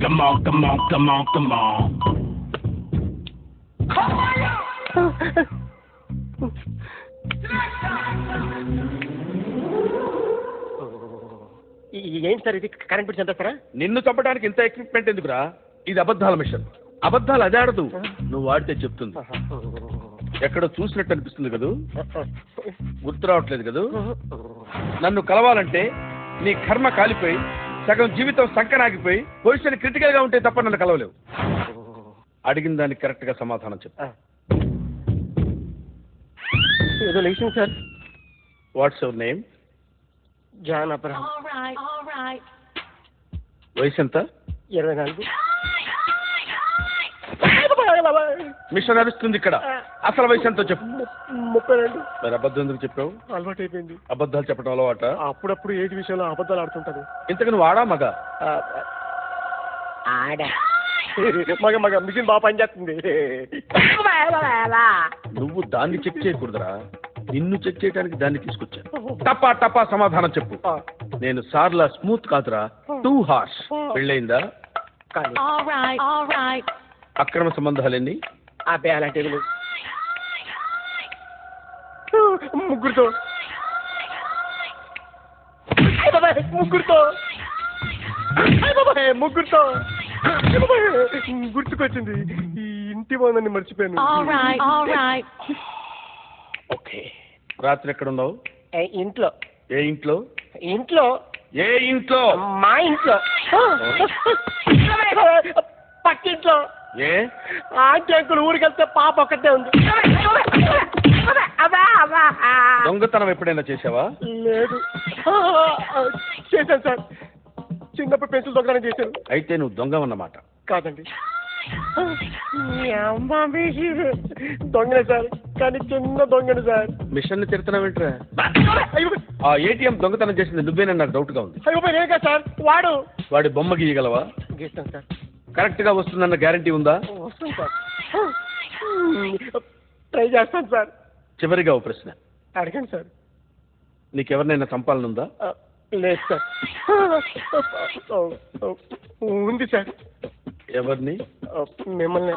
Come on, come on, come on, come on. ఏంటి sir ఇది current bill చంపేస్తారా? నిన్ను చంపడానికి ఇంత ఎక్విప్మెంట్ ఎందుకురా? ఇది అబద్ధాల మిషన్. అబద్ధాలు అది ఆడదు, నువ్వు వాడితే చెప్తుంది. ఎక్కడో చూసినట్టు అనిపిస్తుంది కదూ, గుర్తు రావట్లేదు కదూ? నన్ను కలవాలంటే నీ కర్మ కాలిపోయి సగం జీవితం సంకనాగిపోయి పొజిషన్ క్రిటికల్ గా ఉంటే తప్ప నన్ను కలవలేవు. అడిగిన దానికి కరెక్ట్ గా సమాధానం చెప్పు. ఏదో లేచింది sir. What's your name? John Abraham. వయసు ఎంత? 24. మిషన్ నడుస్తుంది ఇక్కడ. అసలు వయసు ఎంతో చెప్పు. 32. మరి అబద్ధం ఎందుకు చెప్పావు? అలవాటు అయిపోయింది. అబద్ధాలు చెప్పడం అలవాట? అప్పుడప్పుడు ఏది విషయంలో అబద్ధాలు ఆడుతుంటాను. ఇంతకు నువ్వు ఆడా మగ? మగ మగ మిషన్ బాగా పనిచేస్తుంది. నువ్వు దాన్ని చెక్ చేయకూడదురా, నిన్ను చెక్ చేయడానికి దాన్ని తీసుకొచ్చాను. టపా టపా సమాధానం చెప్పు. నేను సార్లా స్మూత్ కాదురా, టూ హార్ష్. పెళ్ళయిందా? అక్రమ సంబంధాలెన్ని? అలాంటివి లేవు. ముగ్గురుతో ముగ్గురుతో ముగ్గురుతో గుర్తుకొచ్చింది. ఈ ఇంటి బాగుందని మర్చిపోయాను. ఓకే, రాత్రి ఎక్కడ ఉన్నావు? ఇంట్లో. ఏ ఇంట్లో? ఇంట్లో. ఏ ఇంట్లో? మా ఇంట్లో. పక్కింట్లో. ఏ ఆంటీ అంకుల్ ఊరికి వెళ్తే పాప ఒక్కటే ఉంది. దొంగతనం ఎప్పుడైనా చేసావా? లేదు. చేశాను సార్, చిన్నప్పుడు పెన్సిల్ దొంగతనం చేశాను. అయితే నువ్వు దొంగ అన్నమాట. కాదండి, దొంగనే సార్, కానీ చిన్న దొంగను సార్. మిషన్ తిడుతున్నావేంట్రా? ఆ ఏటీఎం దొంగతనం చేసింది నువ్వేనని నాకు డౌట్ గా ఉంది. అయ్యో సార్, వాడి బొమ్మ గీయగలవా? గీస్తాను సార్. కరెక్ట్ గా వస్తుందన్న గ్యారంటీ ఉందా? వస్తుంది సార్, ట్రై చేస్తాను సార్. చివరిగా ఓ ప్రశ్న అడగండి సార్. నీకెవరినైనా చంపాలనుందా? లేదు సార్. ఉంది సార్. ఎవరిని? మిమ్మల్ని.